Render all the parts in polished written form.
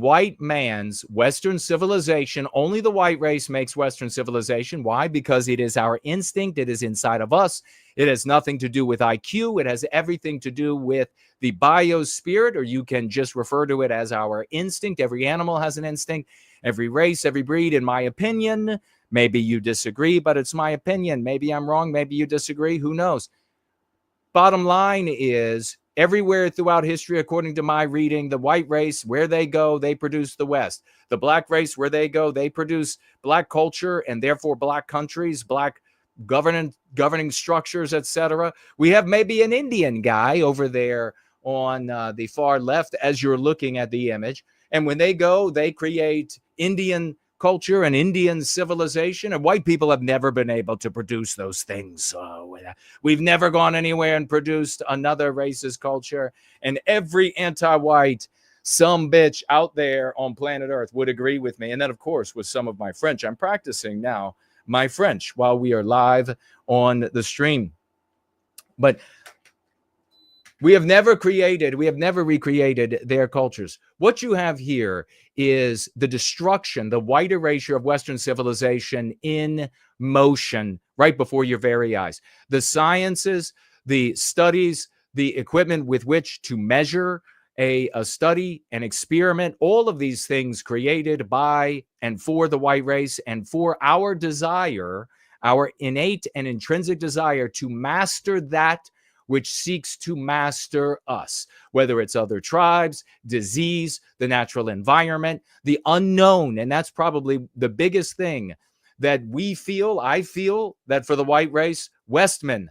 white man's Western civilization. Only the white race makes Western civilization. Why? Because it is our instinct. It is inside of us. It has nothing to do with IQ. It has everything to do with the biospirit, or you can just refer to it as our instinct. Every animal has an instinct. Every race, every breed, in my opinion. Maybe you disagree, but it's my opinion. Maybe I'm wrong. Maybe you disagree. Who knows? Bottom line is, everywhere throughout history, according to my reading, the white race, where they go, they produce the West. The black race, where they go, they produce black culture and therefore black countries, black governing structures, etc. We have maybe an Indian guy over there on the far left as you're looking at the image. And when they go, they create Indian culture and Indian civilization, and white people have never been able to produce those things. So we've never gone anywhere and produced another race's culture. And every anti-white sumbitch out there on planet Earth would agree with me. And then, of course, with some of my French, I'm practicing now my French while we are live on the stream. But we have never recreated their cultures. What you have here is the destruction, the white erasure of Western civilization in motion right before your very eyes. The sciences, the studies, the equipment with which to measure a study, an experiment, all of these things created by and for the white race and for our desire, our innate and intrinsic desire to master that which seeks to master us, whether it's other tribes, disease, the natural environment, the unknown. And that's probably the biggest thing that I feel that for the white race, Western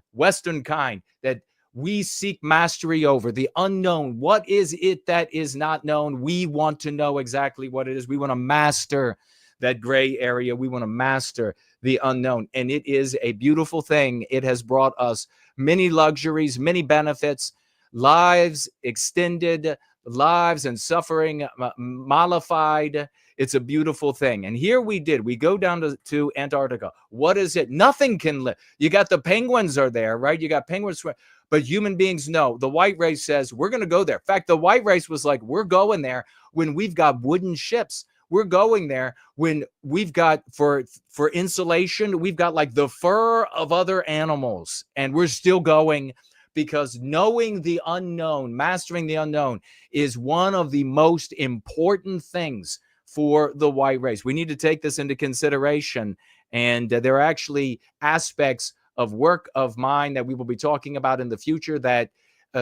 kind, that we seek mastery over the unknown. What is it that is not known? We want to know exactly what it is. We want to master that gray area. We want to master the unknown. And it is a beautiful thing. It has brought us many luxuries, many benefits, lives extended, lives and suffering mollified. It's a beautiful thing. And here we go down to Antarctica. What is it? Nothing can live. You got the penguins are there, right? You got penguins, but human beings, no. The white race says, we're going to go there. In fact, the white race was like, we're going there when we've got wooden ships. We're going there when we've got, for insulation, we've got like the fur of other animals. And we're still going because knowing the unknown, mastering the unknown is one of the most important things for the white race. We need to take this into consideration. And there are actually aspects of work of mine that we will be talking about in the future that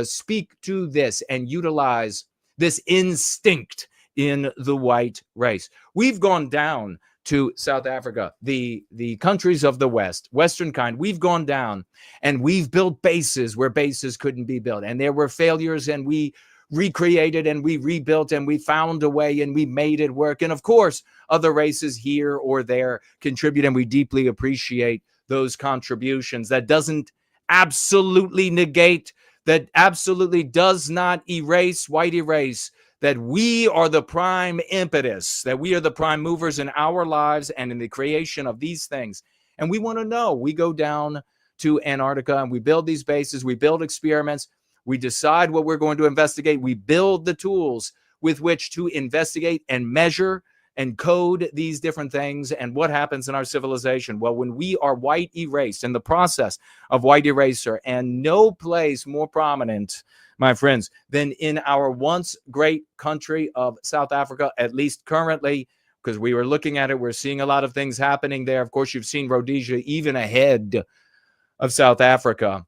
speak to this and utilize this instinct in the white race. We've gone down to South Africa, the countries of the West, Western kind. We've gone down and we've built bases where bases couldn't be built. And there were failures, and we recreated and we rebuilt and we found a way and we made it work. And of course, other races here or there contribute, and we deeply appreciate those contributions. That doesn't absolutely negate, that absolutely does not erase, that we are the prime impetus, that we are the prime movers in our lives and in the creation of these things. And we want to know. We go down to Antarctica and we build these bases, we build experiments, we decide what we're going to investigate, we build the tools with which to investigate and measure and code these different things. And what happens in our civilization? Well, when we are white erased, in the process of white erasure, and no place more prominent, my friends, than in our once great country of South Africa, at least currently, because we were looking at it, we're seeing a lot of things happening there. Of course, you've seen Rhodesia even ahead of South Africa.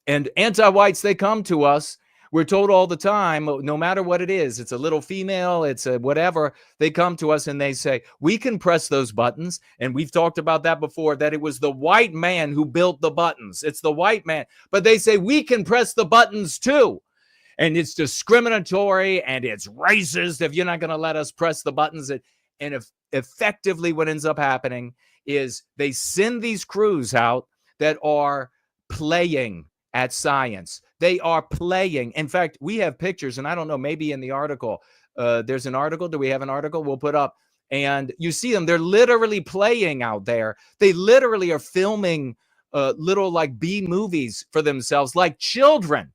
And anti-whites, they come to us. We're told all the time, no matter what it is, it's a little female, it's a whatever, they come to us and they say, we can press those buttons. And we've talked about that before, that it was the white man who built the buttons. It's the white man. But they say, we can press the buttons too. And it's discriminatory and it's racist if you're not going to let us press the buttons. And if effectively what ends up happening is they send these crews out that are playing at science. They are playing. In fact, we have pictures, and I don't know, maybe in the article, there's an article. Do we have an article? We'll put up. And you see them. They're literally playing out there. They literally are filming little like B movies for themselves, like children,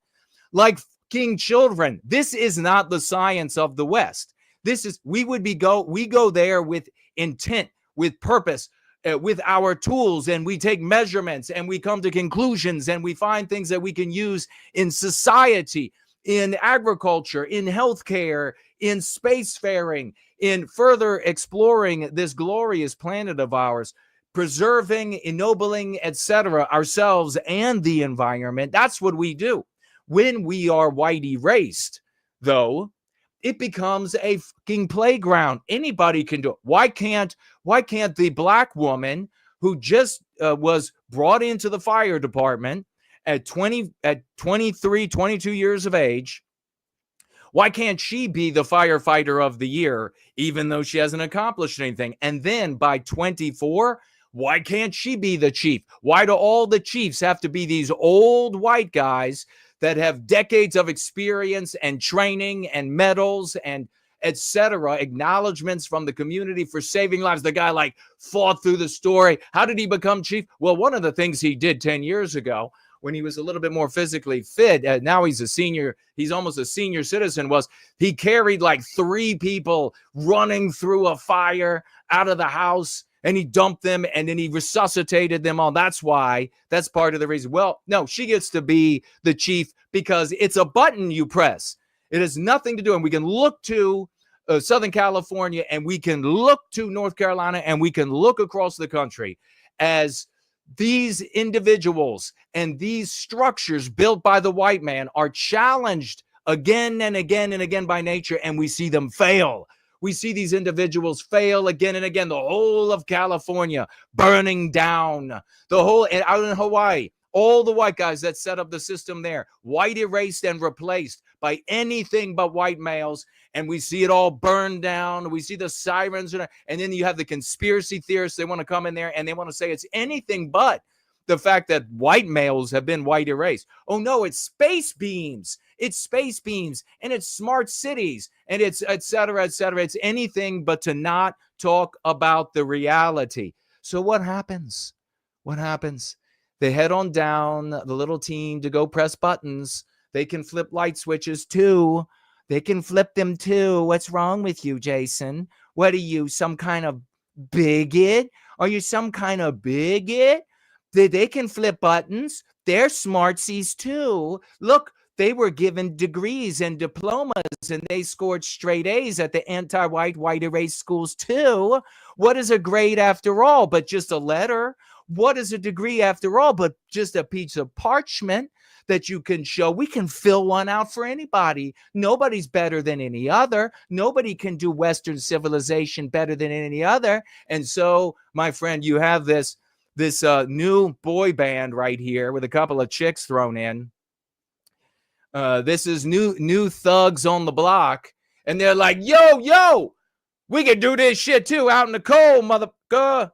like fucking children. This is not the science of the West. We go there with intent, with purpose, with our tools, and we take measurements and we come to conclusions and we find things that we can use in society, in agriculture, in healthcare, in spacefaring, in further exploring this glorious planet of ours, preserving, ennobling, etc., ourselves and the environment. That's what we do. When we are white erased, though, it becomes a fucking playground. Anybody can do it. Why can't the black woman who just was brought into the fire department at 23, 22 years of age, why can't she be the firefighter of the year, even though she hasn't accomplished anything? And then by 24, why can't she be the chief? Why do all the chiefs have to be these old white guys that have decades of experience and training and medals and etc., acknowledgments from the community for saving lives? The guy like fought through the story. How did he become chief? Well, one of the things he did 10 years ago when he was a little bit more physically fit, now he's a senior, he's almost a senior citizen, was he carried like 3 people running through a fire out of the house, and he dumped them and then he resuscitated them all. That's part of the reason. Well, no, she gets to be the chief because it's a button you press. It has nothing to do, and we can look to Southern California, and we can look to North Carolina, and we can look across the country as these individuals and these structures built by the white man are challenged again and again and again by nature, and we see them fail. We see these individuals fail again and again. The whole of California burning down. The whole, and out in Hawaii, all the white guys that set up the system there, white erased and replaced by anything but white males. And we see it all burn down. We see the sirens. And then you have the conspiracy theorists. They want to come in there and they want to say it's anything but the fact that white males have been white erased. Oh, no, it's space beams. It's space beams, and it's smart cities, and it's et cetera, et cetera. It's anything but to not talk about the reality. So what happens? What happens? They head on down, the little team, to go press buttons. They can flip light switches too. They can flip them too. What's wrong with you, Jason? What are you, some kind of bigot? Are you some kind of bigot? They can flip buttons. They're smartsies too. Look, they were given degrees and diplomas, and they scored straight A's at the anti-white, white erased schools too. What is a grade after all but just a letter? What is a degree after all but just a piece of parchment that you can show? We can fill one out for anybody. Nobody's better than any other. Nobody can do Western civilization better than any other. And so, my friend, you have this new boy band right here with a couple of chicks thrown in. This is new thugs on the block, and they're like, yo, we can do this shit too out in the cold, motherfucker.